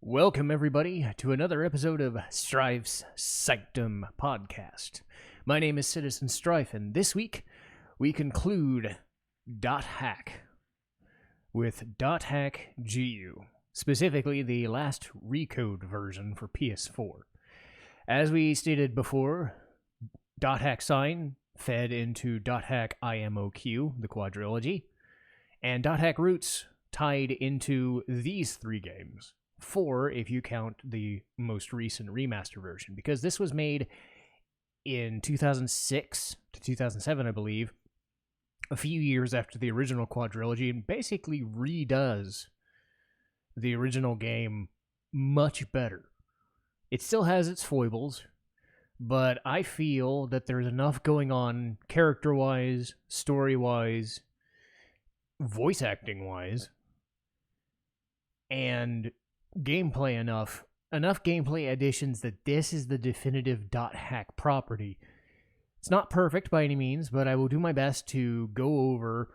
Welcome, everybody, to another episode of Strife's Sanctum podcast. My name is Citizen Strife, and this week we conclude .hack with .hack GU, specifically the last Recode version for PS4. As we stated before, .hack sign fed into .hack IMOQ, the quadrilogy, and .hack roots tied into these three games. 4 if you count the most recent remaster version, because this was made in 2006 to 2007, I believe, a few years after the original quadrilogy, and basically redoes the original game much better. It still has its foibles, but I feel that there's enough going on character-wise, story-wise, voice acting-wise, and gameplay enough gameplay additions that this is the definitive .hack property. It's not perfect by any means, but I will do my best to go over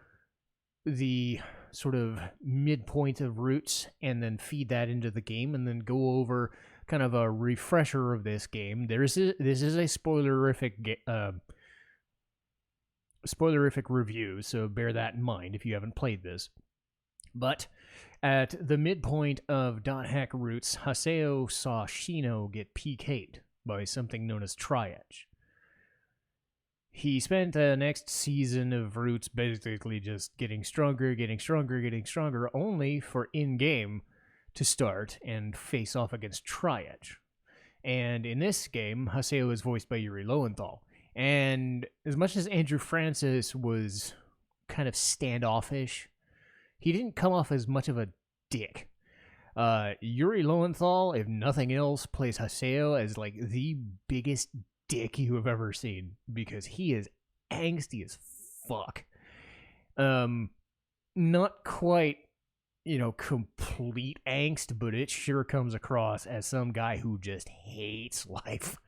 the sort of midpoint of roots and then feed that into the game, and then go over kind of a refresher of this game. This is a spoilerific review, so bear that in mind if you haven't played this. But at the midpoint of .hack roots, Haseo saw Shino get PK'd by something known as Tri-Edge. He spent the next season of roots basically just getting stronger, only for in-game to start and face off against Tri-Edge. And in this game, Haseo is voiced by Yuri Lowenthal. And as much as Andrew Francis was kind of standoffish, he didn't come off as much of a dick. Yuri Lowenthal, if nothing else, plays Haseo as like the biggest dick you have ever seen, because he is angsty as fuck. Not quite, complete angst, but it sure comes across as some guy who just hates life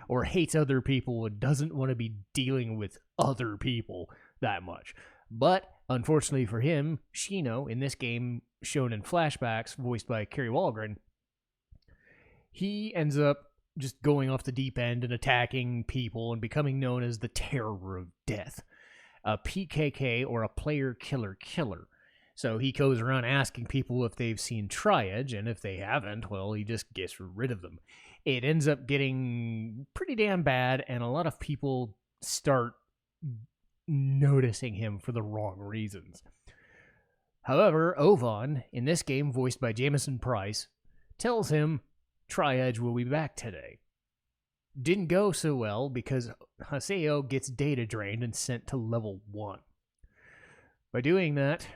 or hates other people and doesn't want to be dealing with other people that much. But unfortunately for him, Shino, in this game shown in flashbacks, voiced by Kerry Walgren, he ends up just going off the deep end and attacking people and becoming known as the Terror of Death, a PKK, or a player killer. So he goes around asking people if they've seen Tri-Edge, and if they haven't, well, he just gets rid of them. It ends up getting pretty damn bad, and a lot of people start noticing him for the wrong reasons. However, Ovan, in this game voiced by Jamison Price, tells him Tri-Edge will be back today. Didn't go so well because Haseo gets data drained and sent to level 1. By doing that,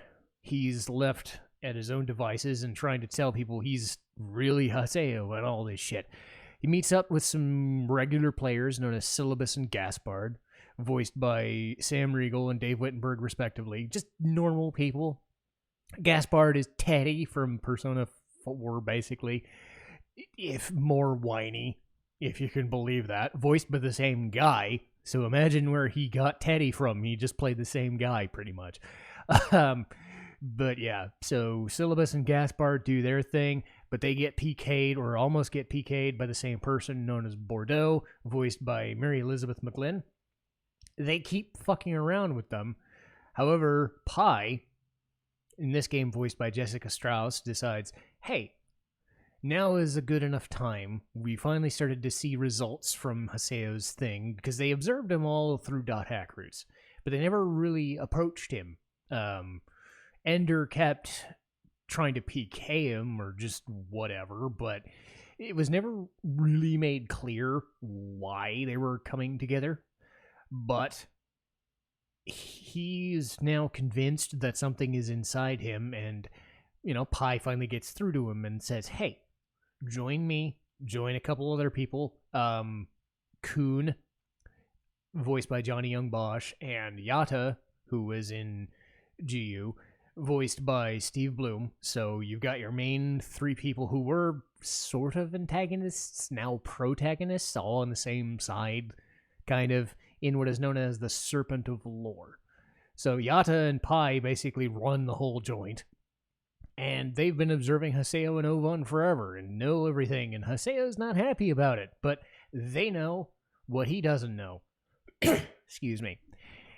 he's left at his own devices and trying to tell people he's really Haseo and all this shit. He meets up with some regular players known as Syllabus and Gaspard, voiced by Sam Riegel and Dave Wittenberg, respectively. Just normal people. Gaspard is Teddy from Persona 4, basically, if more whiny, if you can believe that, voiced by the same guy. So imagine where he got Teddy from. He just played the same guy, pretty much. But yeah, so Syllabus and Gaspard do their thing, but they get PK'd, or almost get PK'd, by the same person known as Bordeaux, voiced by Mary Elizabeth McGlynn. They keep fucking around with them. However, Pi, in this game voiced by Jessica Strauss, decides, hey, now is a good enough time. We finally started to see results from Haseo's thing, because they observed him all through .hack roots, but they never really approached him. Ender kept trying to PK him, or just whatever, but it was never really made clear why they were coming together. But he's now convinced that something is inside him, and, Pi finally gets through to him and says, hey, join me, join a couple other people, Kuhn, voiced by Johnny Young Bosch, and Yata, who was in GU, voiced by Steve Bloom. So you've got your main 3 people who were sort of antagonists, now protagonists, all on the same side, kind of, in what is known as the Serpent of Lore. So Yata and Pi basically run the whole joint. And they've been observing Haseo and Ovan forever and know everything, and Haseo's not happy about it, but they know what he doesn't know. Excuse me.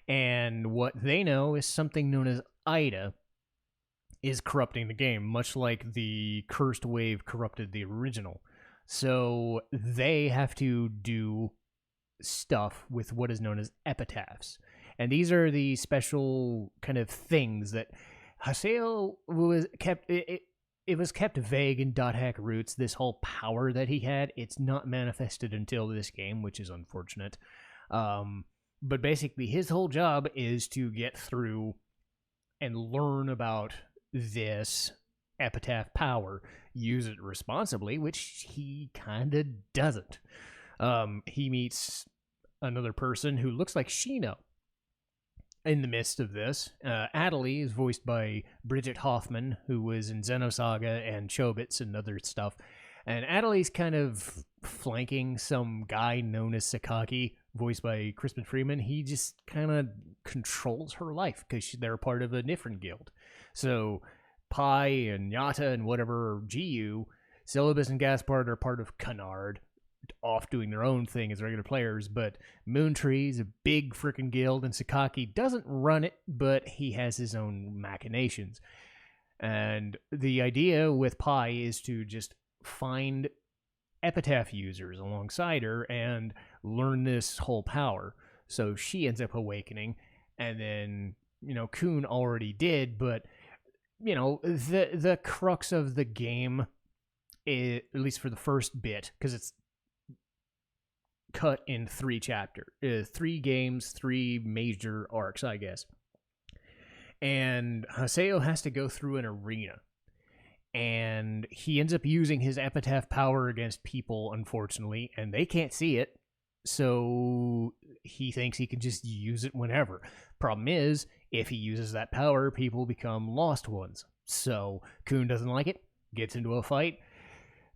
And what they know is something known as Ida is corrupting the game, much like the Cursed Wave corrupted the original. So they have to do stuff with what is known as epitaphs. And these are the special kind of things that Haseo was kept. It was kept vague in Dot Hack Roots. This whole power that he had, it's not manifested until this game, which is unfortunate. But basically, his whole job is to get through and learn about this epitaph power, use it responsibly, which he kind of doesn't. He meets another person who looks like Shino in the midst of this. Adelie is voiced by Bridget Hoffman, who was in Xenosaga and Chobits and other stuff. And Adelie's kind of flanking some guy known as Sakaki, voiced by Crispin Freeman. He just kind of controls her life because they're part of a different guild. So Pi and Yata and whatever GU, Syllabus and Gaspard are part of Canard, off doing their own thing as regular players, but Moontree's a big freaking guild, and Sakaki doesn't run it, but he has his own machinations. And the idea with Pi is to just find epitaph users alongside her and learn this whole power. So she ends up awakening, and then, Kun already did, but, the crux of the game, at least for the first bit, because it's cut in 3 chapters, 3 games, 3 major arcs, I guess. And Haseo has to go through an arena. And he ends up using his epitaph power against people, unfortunately, and they can't see it. So he thinks he can just use it whenever. Problem is, if he uses that power, people become lost ones. So Kun doesn't like it, gets into a fight.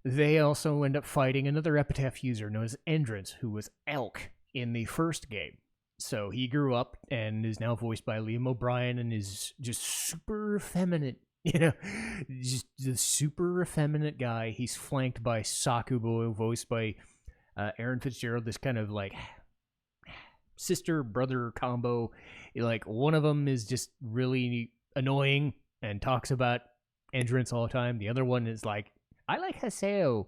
They also end up fighting another epitaph user known as Endrance, who was Elk in the first game. So he grew up and is now voiced by Liam O'Brien and is just super effeminate. Just the super effeminate guy. He's flanked by Sakubo, voiced by Aaron Fitzgerald, this kind of like sister-brother combo. Like, one of them is just really annoying and talks about Endrance all the time. The other one is like, I like Haseo,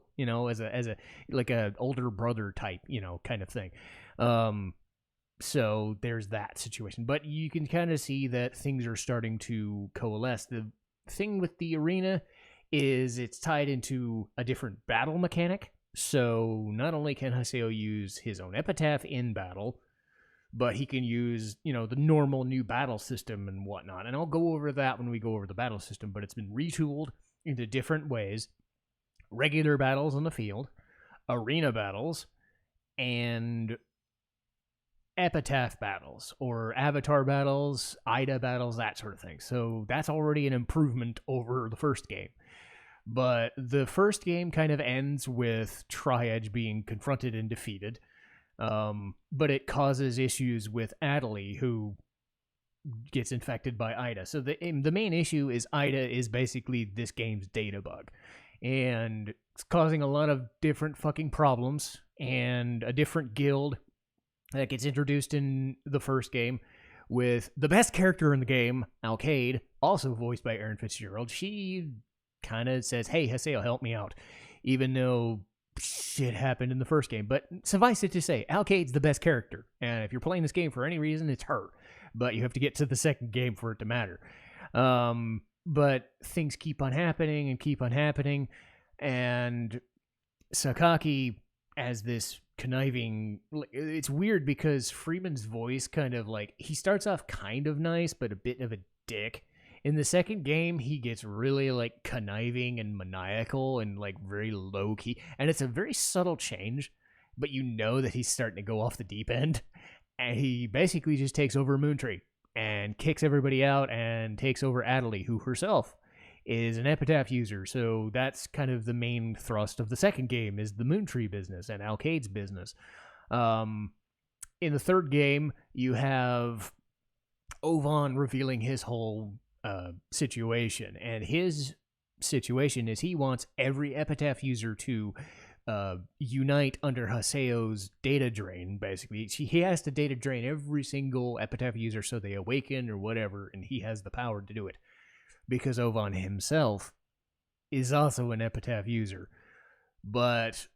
as a like a older brother type, kind of thing. So there's that situation. But you can kind of see that things are starting to coalesce. The thing with the arena is it's tied into a different battle mechanic. So not only can Haseo use his own epitaph in battle, but he can use, the normal new battle system and whatnot. And I'll go over that when we go over the battle system, but it's been retooled into different ways. Regular battles on the field, arena battles, and epitaph battles, or avatar battles, Ida battles, that sort of thing. So that's already an improvement over the first game. But the first game kind of ends with Tri-Edge being confronted and defeated. But it causes issues with Adelie, who gets infected by Ida. So the main issue is Ida is basically this game's data bug. And it's causing a lot of different fucking problems, and a different guild that gets introduced in the first game with the best character in the game, Alcade, also voiced by Aaron Fitzgerald. She kind of says, hey, Haseo, help me out, even though shit happened in the first game. But suffice it to say, Alcade's the best character, and if you're playing this game for any reason, it's her. But you have to get to the second game for it to matter. But things keep on happening, and Sakaki, as this conniving, it's weird because Freeman's voice kind of like, he starts off kind of nice, but a bit of a dick. In the second game, he gets really like conniving and maniacal and like very low key, and it's a very subtle change, but that he's starting to go off the deep end, and he basically just takes over Moontree and kicks everybody out and takes over Adelie, who herself is an epitaph user. So that's kind of the main thrust of the second game, is the Moontree business and Alcade's business. In the third game, you have Ovan revealing his whole situation, and his situation is he wants every Epitaph user to unite under Haseo's data drain, basically. He has to data drain every single Epitaph user so they awaken or whatever, and he has the power to do it. Because Ovan himself is also an Epitaph user. But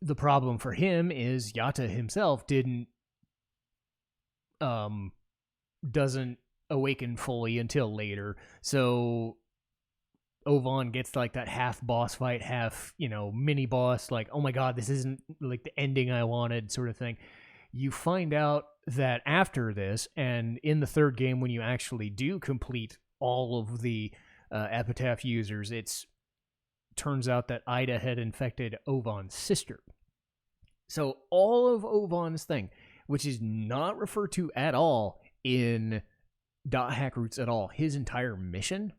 the problem for him is Yatta himself doesn't awaken fully until later. So Ovan gets like that half boss fight, half, mini boss, like, oh my god, this isn't like the ending I wanted sort of thing. You find out that after this, and in the third game, when you actually do complete all of the Epitaph users, it's turns out that Ida had infected Ovan's sister. So all of Ovan's thing, which is not referred to at all in .hack Roots at all, his entire mission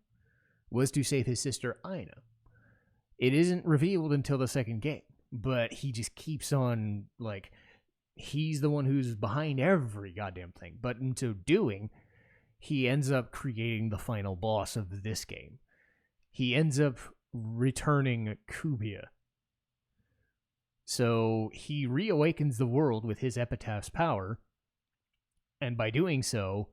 was to save his sister Ina. It isn't revealed until the second game, but he just keeps on, like, he's the one who's behind every goddamn thing. But in so doing, he ends up creating the final boss of this game. He ends up returning Kubia. So he reawakens the world with his Epitaph's power, and by doing so,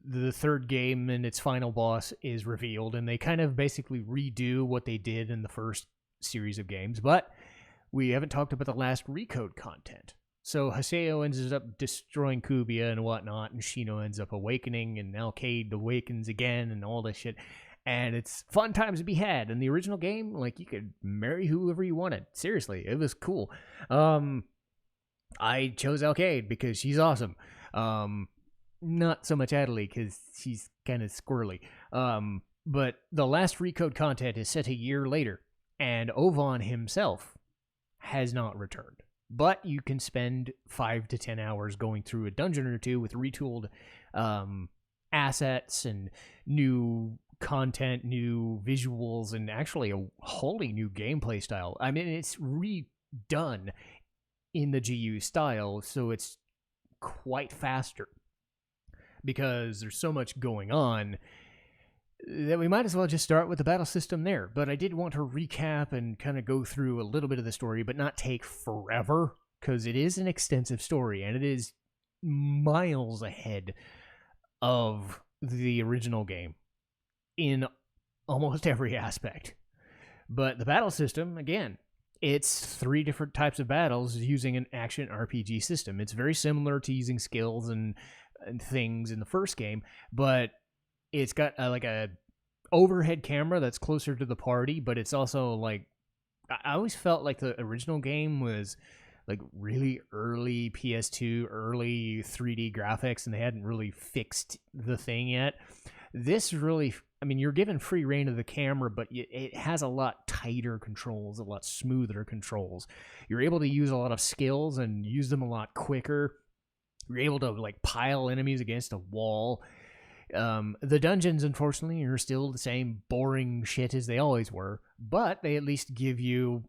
the third game and its final boss is revealed, and they kind of basically redo what they did in the first series of games. But we haven't talked about the last Recode content. So Haseo ends up destroying Kubia and whatnot, and Shino ends up awakening, and Alcade awakens again, and all this shit. And it's fun times to be had. In the original game, like, you could marry whoever you wanted. Seriously, it was cool. I chose Alcade because she's awesome. Not so much Adelie because she's kind of squirrely. But the last Recode content is set a year later, and Ovan himself has not returned. But you can spend 5 to 10 hours going through a dungeon or two with retooled assets and new content, new visuals, and actually a wholly new gameplay style. I mean, it's redone in the GU style, so it's quite faster because there's so much going on that we might as well just start with the battle system there. But I did want to recap and kind of go through a little bit of the story, but not take forever, because it is an extensive story, and it is miles ahead of the original game in almost every aspect. But the battle system, again, it's 3 different types of battles using an action RPG system. It's very similar to using skills and things in the first game, but it's got like a overhead camera that's closer to the party, but it's also like, I always felt like the original game was like really early PS2, early 3D graphics, and they hadn't really fixed the thing yet. This really, I mean, you're given free reign of the camera, but it has a lot tighter controls, a lot smoother controls. You're able to use a lot of skills and use them a lot quicker. You're able to like pile enemies against a wall. The dungeons, unfortunately, are still the same boring shit as they always were, but they at least give you,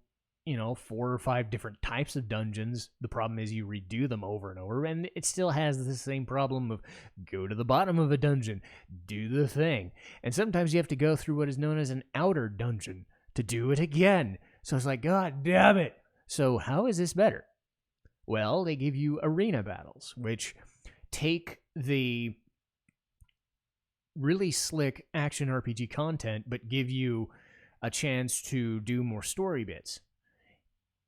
4 or 5 different types of dungeons. The problem is you redo them over and over, and it still has the same problem of go to the bottom of a dungeon, do the thing, and sometimes you have to go through what is known as an outer dungeon to do it again. So it's like, god damn it. So how is this better? Well, they give you arena battles, which take the really slick action RPG content, but give you a chance to do more story bits.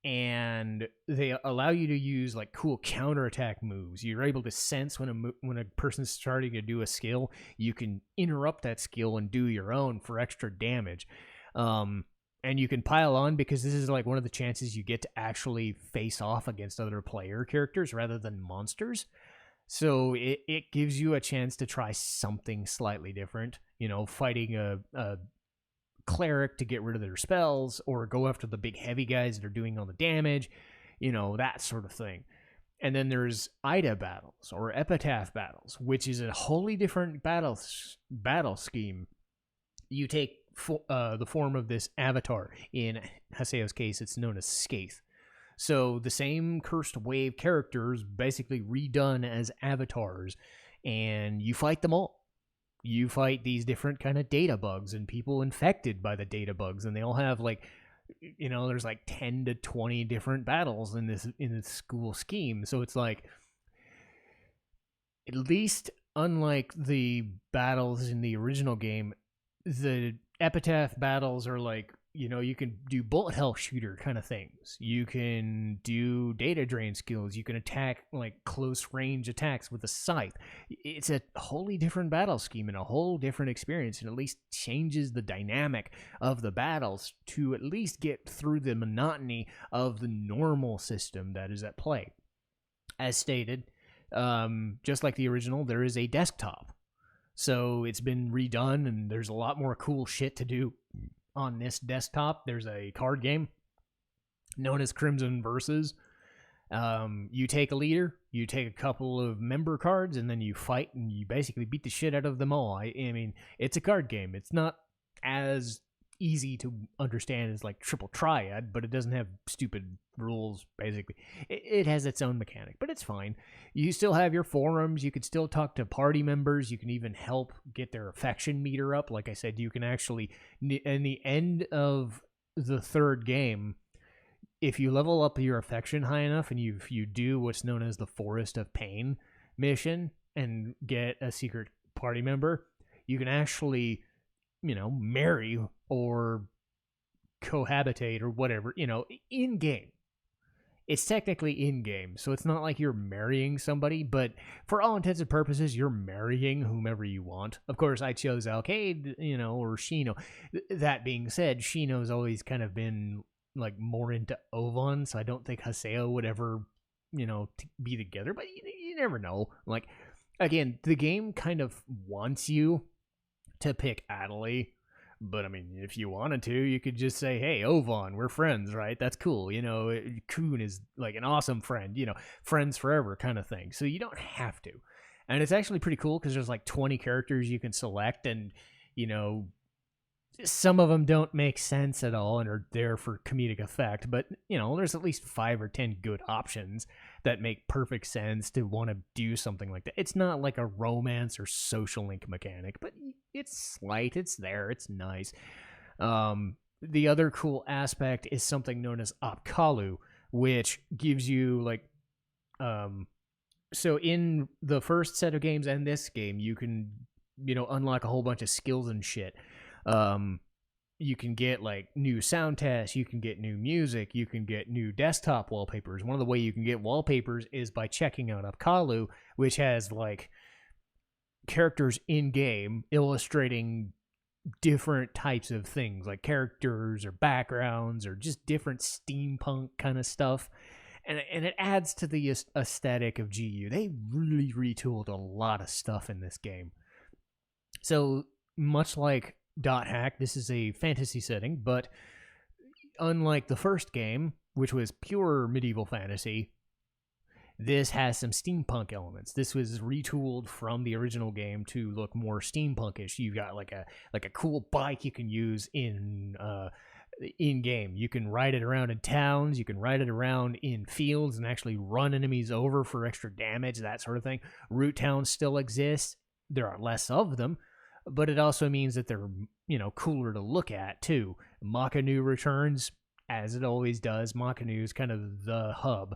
And they allow you to use like cool counterattack moves. You're able to sense when a person's starting to do a skill, you can interrupt that skill and do your own for extra damage. And you can pile on because this is like one of the chances you get to actually face off against other player characters rather than monsters. So it gives you a chance to try something slightly different, fighting a cleric to get rid of their spells, or go after the big heavy guys that are doing all the damage, that sort of thing. And then there's Ida battles or Epitaph battles, which is a wholly different battle scheme. You take the form of this avatar. In Haseo's case, it's known as Skaith. So the same Cursed Wave characters basically redone as avatars, and you fight them all. you fight these different kind of data bugs and people infected by the data bugs, and they all have like, there's like 10 to 20 different battles in this school scheme. So it's like, at least unlike the battles in the original game, the Epitaph Battles are like, you can do bullet hell shooter kind of things. You can do data drain skills. You can attack like close range attacks with a scythe. It's a wholly different battle scheme and a whole different experience, and at least changes the dynamic of the battles to at least get through the monotony of the normal system that is at play. As stated, just like the original, there is a desktop. So it's been redone, and there's a lot more cool shit to do on this desktop. There's a card game known as Crimson Versus. You take a leader, you take a couple of member cards, and then you fight, and you basically beat the shit out of them all. I mean, it's a card game. It's not as easy to understand as like Triple Triad, but it doesn't have stupid rules, basically. It has its own mechanic, but it's fine. You still have your forums. You can still talk to party members. You can even help get their affection meter up. Like I said, you can actually, in the end of the third game, if you level up your affection high enough and if you do what's known as the Forest of Pain mission and get a secret party member, you can actually, marry or cohabitate or whatever, in game. It's technically in game, so it's not like you're marrying somebody, but for all intents and purposes, you're marrying whomever you want. Of course, I chose Alcade, or Shino. That being said, Shino's always kind of been like more into Ovon, so I don't think Haseo would ever, be together, but you never know. Like, again, the game kind of wants you to pick Adelaide. But, I mean, if you wanted to, you could just say, hey, Ovon, we're friends, right? That's cool. Kun is like an awesome friend, friends forever kind of thing. So you don't have to. And it's actually pretty cool because there's like 20 characters you can select, and, some of them don't make sense at all and are there for comedic effect. But, there's at least 5 or 10 good options that make perfect sense to want to do something like that. It's not like a romance or social link mechanic, but it's slight, it's there, it's nice. The other cool aspect is something known as Opkalu, which gives you like, so in the first set of games and this game, you can, unlock a whole bunch of skills and shit. You can get like new sound tests, you can get new music, you can get new desktop wallpapers. One of the way you can get wallpapers is by checking out Opkalu, which has like characters in game illustrating different types of things, like characters or backgrounds or just different steampunk kind of stuff. And it adds to the aesthetic of GU. They really retooled a lot of stuff in this game. So much like Dot Hack, this is a fantasy setting, but unlike the first game, which was pure medieval fantasy, this has some steampunk elements. This was retooled from the original game to look more steampunkish. You got like a cool bike you can use in game. You can ride it around in towns. You can ride it around in fields and actually run enemies over for extra damage, that sort of thing. Root towns still exist. There are less of them, but it also means that they're, cooler to look at, too. Makanu returns, as it always does. Makanu is kind of the hub.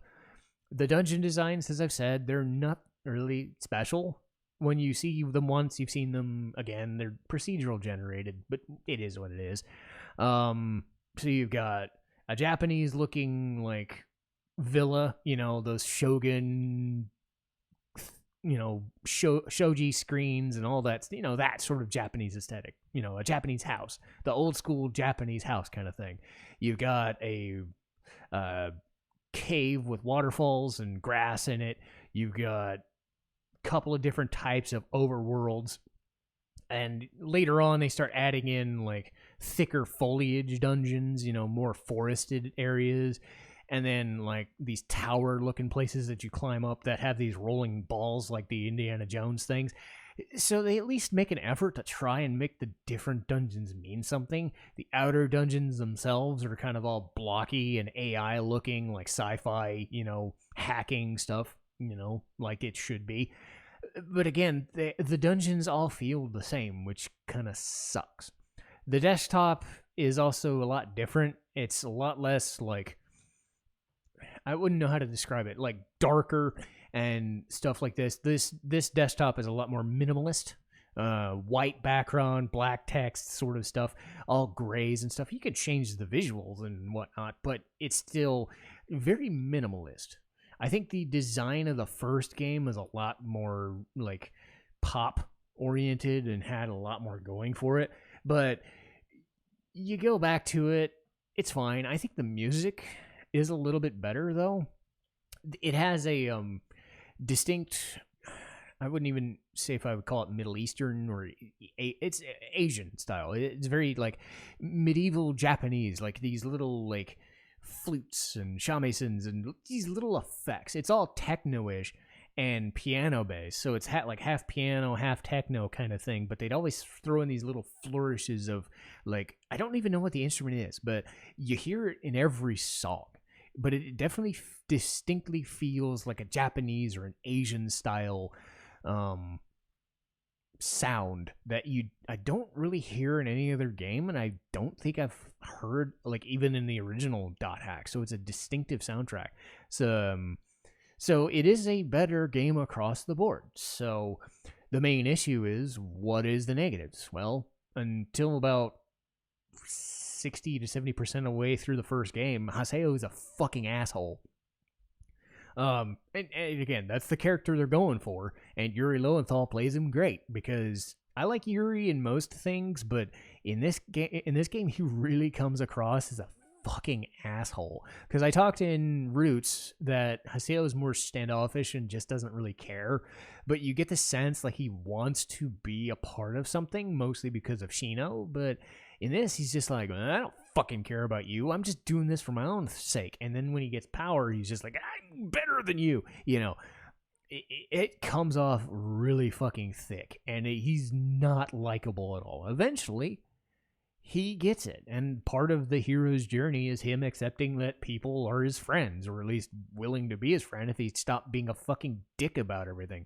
The dungeon designs, as I've said, they're not really special. When you see them once, you've seen them again. They're procedural generated, but it is what it is. So you've got a Japanese-looking, like, villa, those shogun, shoji screens and all that, that sort of Japanese aesthetic, a Japanese house, the old school Japanese house kind of thing. You've got a cave with waterfalls and grass in it. You've got a couple of different types of overworlds. And later on, they start adding in like thicker foliage dungeons, more forested areas. And then, like, these tower-looking places that you climb up that have these rolling balls like the Indiana Jones things. So they at least make an effort to try and make the different dungeons mean something. The outer dungeons themselves are kind of all blocky and AI-looking, like sci-fi, hacking stuff, like it should be. But again, the dungeons all feel the same, which kind of sucks. The desktop is also a lot different. It's a lot less like, I wouldn't know how to describe it, like darker and stuff like this. This desktop is a lot more minimalist. White background, black text sort of stuff, all grays and stuff. You could change the visuals and whatnot, but it's still very minimalist. I think the design of the first game was a lot more like pop oriented and had a lot more going for it. But you go back to it, it's fine. I think the music is a little bit better though. It has a distinct, I wouldn't even say if I would call it Middle Eastern or it's Asian style. It's very like medieval Japanese, like these little like flutes and shamisen and these little effects. It's all techno-ish and piano based, so it's like half piano, half techno kind of thing. But they'd always throw in these little flourishes of like, I don't even know what the instrument is, but you hear it in every song. But it definitely distinctly feels like a Japanese or an Asian style sound that I don't really hear in any other game, and I don't think I've heard like even in the original Dot Hack. So it's a distinctive soundtrack. So it is a better game across the board. So the main issue is, what is the negatives? Well, until about 60 to 70% of the way through the first game, Haseo is a fucking asshole. And again, that's the character they're going for, and Yuri Lowenthal plays him great, because I like Yuri in most things, but in this game, he really comes across as a fucking asshole. Because I talked in Roots that Haseo is more standoffish and just doesn't really care, but you get the sense like he wants to be a part of something, mostly because of Shino. But in this, he's just like, I don't fucking care about you. I'm just doing this for my own sake. And then when he gets power, he's just like, I'm better than you. You know, it comes off really fucking thick, and he's not likable at all. Eventually, he gets it, and part of the hero's journey is him accepting that people are his friends, or at least willing to be his friend if he stopped being a fucking dick about everything.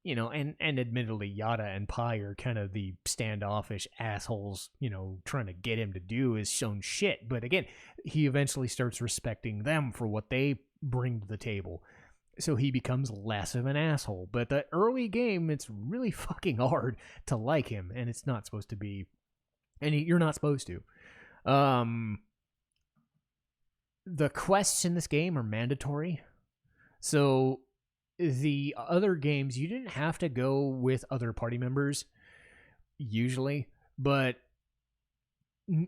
You know, and admittedly, Yada and Pai are kind of the standoffish assholes, you know, trying to get him to do his own shit. But again, he eventually starts respecting them for what they bring to the table. So he becomes less of an asshole. But the early game, it's really fucking hard to like him, and it's not supposed to be. And you're not supposed to. The quests in this game are mandatory. So the other games, you didn't have to go with other party members, usually. But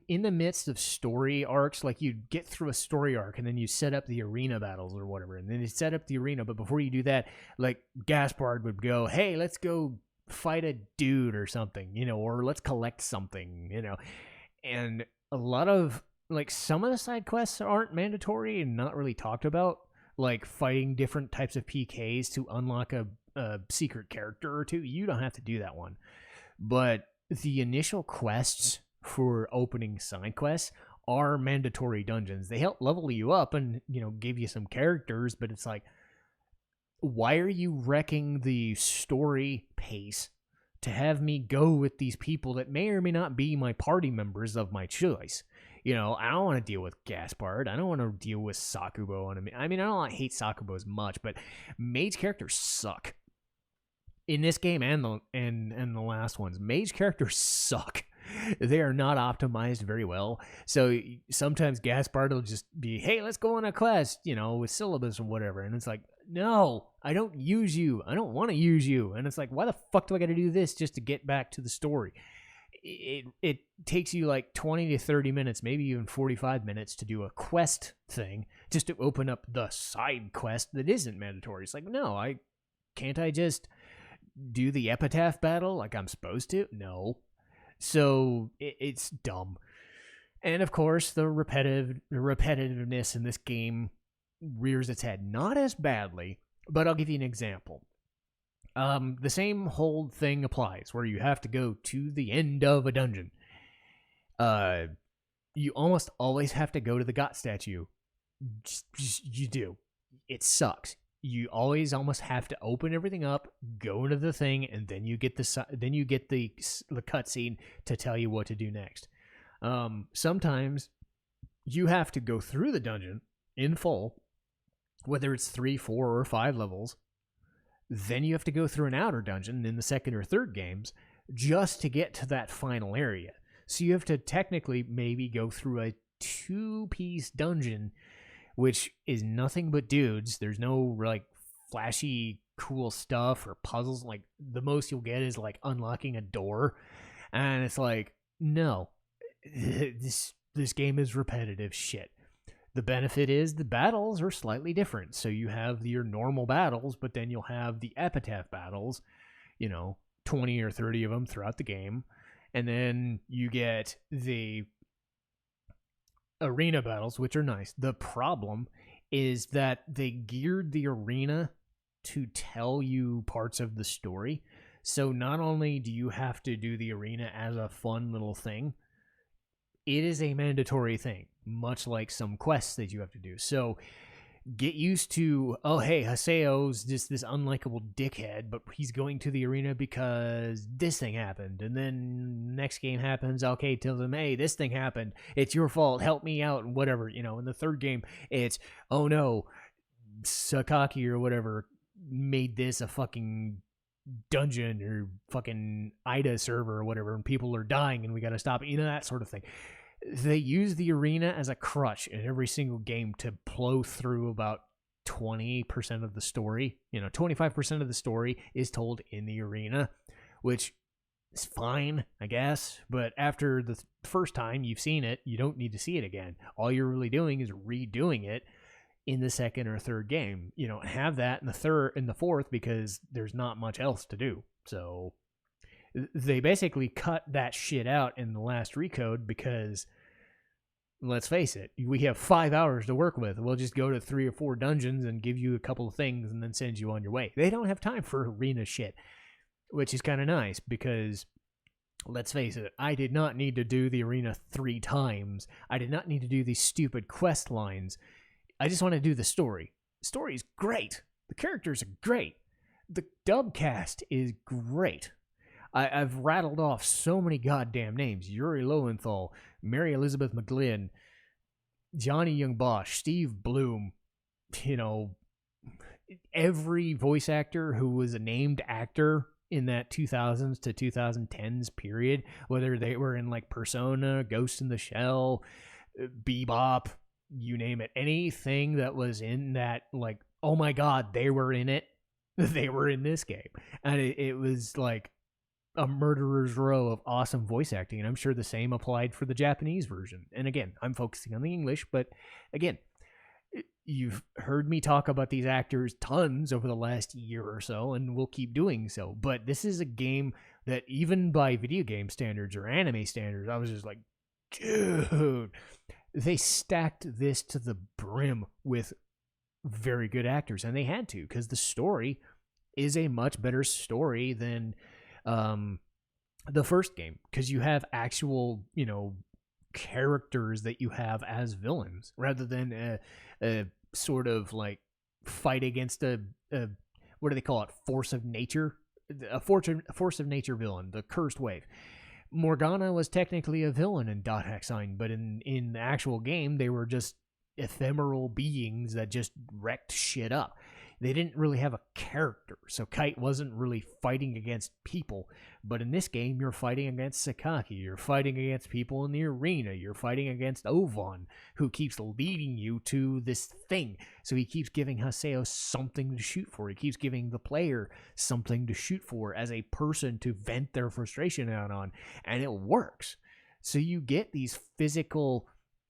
in the midst of story arcs, like you'd get through a story arc and then you set up the arena battles or whatever. And then you set up the arena. But before you do that, like Gaspard would go, hey, let's go fight a dude or something, you know, or let's collect something, you know. And a lot of, like, some of the side quests aren't mandatory and not really talked about, like fighting different types of PKs to unlock a secret character or two. You don't have to do that one. But the initial quests for opening side quests are mandatory dungeons. They help level you up and, you know, give you some characters, but it's like, why are you wrecking the story pace to have me go with these people that may or may not be my party members of my choice? You know, I don't want to deal with Gaspard. I don't want to deal with Sakubo. I mean, I don't hate Sakubo as much, but mage characters suck. In this game and the last ones, mage characters suck. They are not optimized very well. So sometimes Gaspard will just be, hey, let's go on a quest, you know, with syllabus or whatever. And it's like, no, I don't use you. I don't want to use you. And it's like, why the fuck do I got to do this just to get back to the story? It takes you like 20 to 30 minutes, maybe even 45 minutes to do a quest thing just to open up the side quest that isn't mandatory. It's like, no, can't I just do the Epitaph battle like I'm supposed to? No. So it's dumb. And of course, the repetitiveness in this game rears its head. Not as badly, but I'll give you an example. The same whole thing applies, where you have to go to the end of a dungeon. You almost always have to go to the God statue. You do. It sucks. you always almost have to open everything up, go into the thing, and then you get the cutscene to tell you what to do next. Sometimes you have to go through the dungeon in full, whether it's 3, 4, or 5 levels. Then you have to go through an outer dungeon in the second or third games just to get to that final area. So you have to technically maybe go through a 2-piece dungeon, which is nothing but dudes. There's no like flashy cool stuff or puzzles. Like the most you'll get is like unlocking a door, and it's like, no, this game is repetitive shit. The benefit is the battles are slightly different. So you have your normal battles, but then you'll have the Epitaph Battles, 20 or 30 of them throughout the game. And then you get the arena battles, which are nice. The problem is that they geared the arena to tell you parts of the story. So not only do you have to do the arena as a fun little thing, it is a mandatory thing, much like some quests that you have to do. So get used to, oh, hey, Haseo's just this unlikable dickhead, but he's going to the arena because this thing happened. And then next game happens, okay, tells him, hey, this thing happened. It's your fault. Help me out, and whatever. In the third game, it's, oh, no, Sakaki or whatever made this a fucking dungeon or fucking Ida server or whatever, and people are dying and we got to stop it. That sort of thing. They use the arena as a crutch in every single game to plow through about 20% of the story. 25% of the story is told in the arena, which is fine, I guess. But after the first time you've seen it, you don't need to see it again. All you're really doing is redoing it in the second or third game. You don't have that in the fourth because there's not much else to do. So they basically cut that shit out in the last Recode because, let's face it, we have 5 hours to work with. We'll just go to 3 or 4 dungeons and give you a couple of things and then send you on your way. They don't have time for arena shit, which is kind of nice because, let's face it, I did not need to do the arena 3 times. I did not need to do these stupid quest lines. I just want to do the story. The story is great. The characters are great. The dub cast is great. I've rattled off so many goddamn names. Yuri Lowenthal, Mary Elizabeth McGlynn, Johnny Young Bosch, Steve Bloom, every voice actor who was a named actor in that 2000s to 2010s period, whether they were in like Persona, Ghost in the Shell, Bebop, you name it, anything that was in that, like, oh my god, they were in it, they were in this game. And it was like a murderer's row of awesome voice acting, and I'm sure the same applied for the Japanese version. And again, I'm focusing on the English, but again, you've heard me talk about these actors tons over the last year or so, and we'll keep doing so. But this is a game that, even by video game standards or anime standards, I was just like, dude, they stacked this to the brim with very good actors, and they had to, because the story is a much better story than the first game, because you have actual, characters that you have as villains, rather than a sort of like fight against a what do they call it? Force of nature? A force of nature villain, the Cursed Wave. Morgana was technically a villain in Dot Hack Sign, but in the actual game, they were just ephemeral beings that just wrecked shit up. They didn't really have a character, so Kite wasn't really fighting against people. But in this game, you're fighting against Sakaki, you're fighting against people in the arena, you're fighting against Ovon, who keeps leading you to this thing. So he keeps giving Haseo something to shoot for. He keeps giving the player something to shoot for as a person to vent their frustration out on, and it works. So you get these physical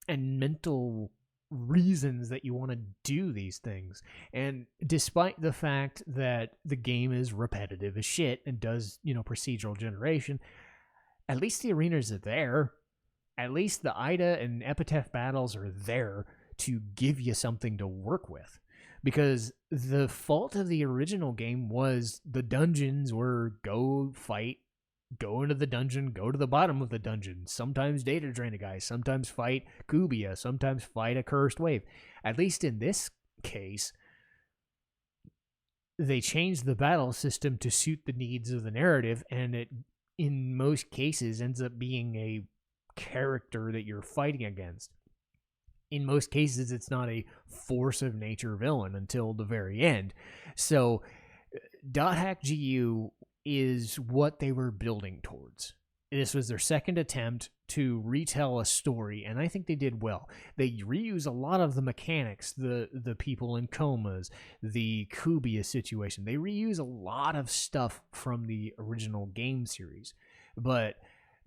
and mental reasons that you want to do these things. And despite the fact that the game is repetitive as shit and does, procedural generation, at least the arenas are there. At least the Ida and Epitaph Battles are there to give you something to work with. Because the fault of the original game was the dungeons were go fight, go into the dungeon, go to the bottom of the dungeon, sometimes data drain a guy, sometimes fight Kubia, sometimes fight a Cursed Wave. At least in this case, they changed the battle system to suit the needs of the narrative, and it, in most cases, ends up being a character that you're fighting against. In most cases, it's not a force of nature villain until the very end. So, .hack GU is what they were building towards. This was their second attempt to retell a story, and I think they did well. They reuse a lot of the mechanics, the people in comas, the Kubia situation. They reuse a lot of stuff from the original game series. But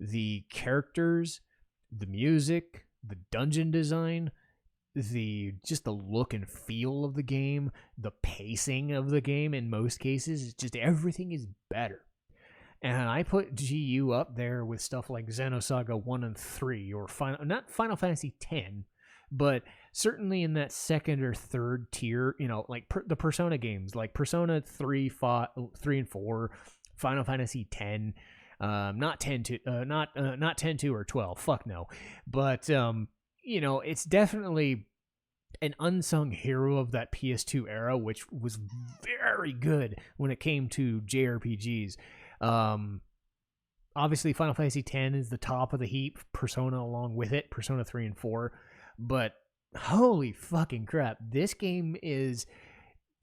the characters, the music, the dungeon design, just the look and feel of the game, the pacing of the game in most cases, just everything is better. And I put GU up there with stuff like Xenosaga 1 and 3, or not Final Fantasy X, but certainly in that second or third tier, like the Persona games, like Persona 3, and 4, Final Fantasy X, not 10-2 or 12, fuck no. But, it's definitely an unsung hero of that PS2 era, which was very good when it came to JRPGs. Obviously Final Fantasy X is the top of the heap, Persona along with it, Persona 3 and 4, but holy fucking crap, this game is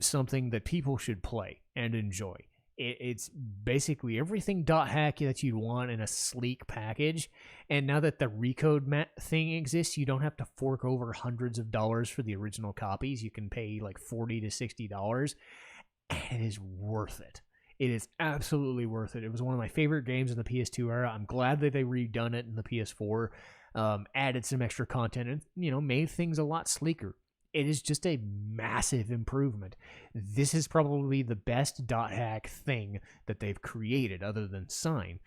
something that people should play and enjoy. It's basically everything .hack that you'd want in a sleek package, and now that the Recode thing exists, you don't have to fork over hundreds of dollars for the original copies. You can pay like $40 to $60, and it is worth it. It is absolutely worth it. It was one of my favorite games in the PS2 era. I'm glad that they redone it in the PS4, added some extra content, and, made things a lot sleeker. It is just a massive improvement. This is probably the best .hack thing that they've created other than Sign.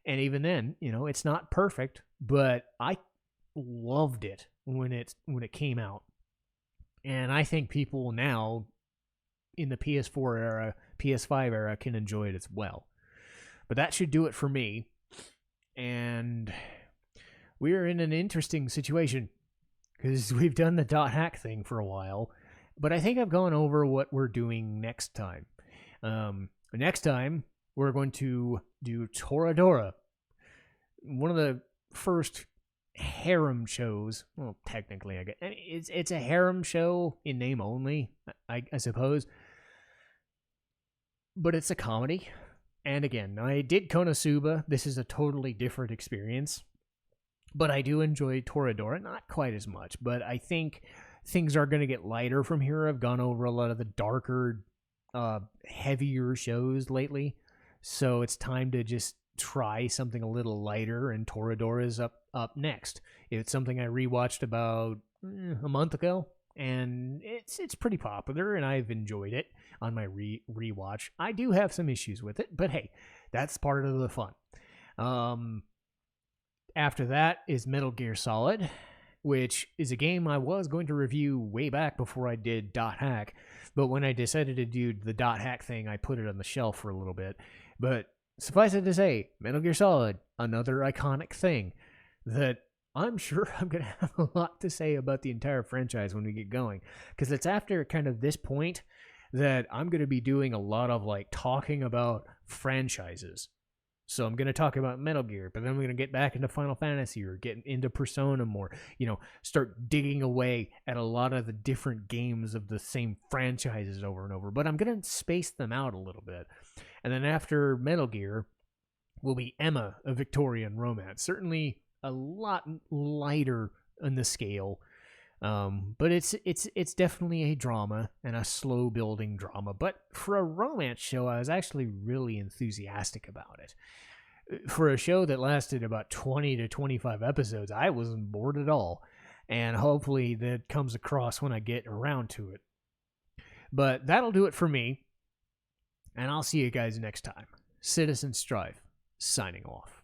And even then, it's not perfect, but I loved it when it came out. And I think people now in the PS4 era, PS5 era can enjoy it as well. But that should do it for me. And we're in an interesting situation because we've done the .hack thing for a while, but I think I've gone over what we're doing next time. Next time, we're going to do Toradora, one of the first harem shows. Well, technically, I guess it's a harem show in name only, I suppose, but it's a comedy. And again, I did Konosuba. This is a totally different experience. But I do enjoy Toradora, not quite as much, but I think things are going to get lighter from here. I've gone over a lot of the darker, heavier shows lately, so it's time to just try something a little lighter, and Toradora is up next. It's something I rewatched about a month ago, and it's pretty popular, and I've enjoyed it on my rewatch. I do have some issues with it, but hey, that's part of the fun. After that is Metal Gear Solid, which is a game I was going to review way back before I did .hack, but when I decided to do the .hack thing, I put it on the shelf for a little bit. But suffice it to say, Metal Gear Solid, another iconic thing that I'm sure I'm going to have a lot to say about the entire franchise when we get going, because it's after kind of this point that I'm going to be doing a lot of talking about franchises. So I'm going to talk about Metal Gear, but then I'm going to get back into Final Fantasy or get into Persona more, start digging away at a lot of the different games of the same franchises over and over. But I'm going to space them out a little bit. And then after Metal Gear will be Emma, a Victorian romance. Certainly a lot lighter on the scale. But it's definitely a drama, and a slow building drama. But for a romance show, I was actually really enthusiastic about it. For a show that lasted about 20 to 25 episodes, I wasn't bored at all. And hopefully that comes across when I get around to it. But that'll do it for me. And I'll see you guys next time. Citizen Strife, signing off.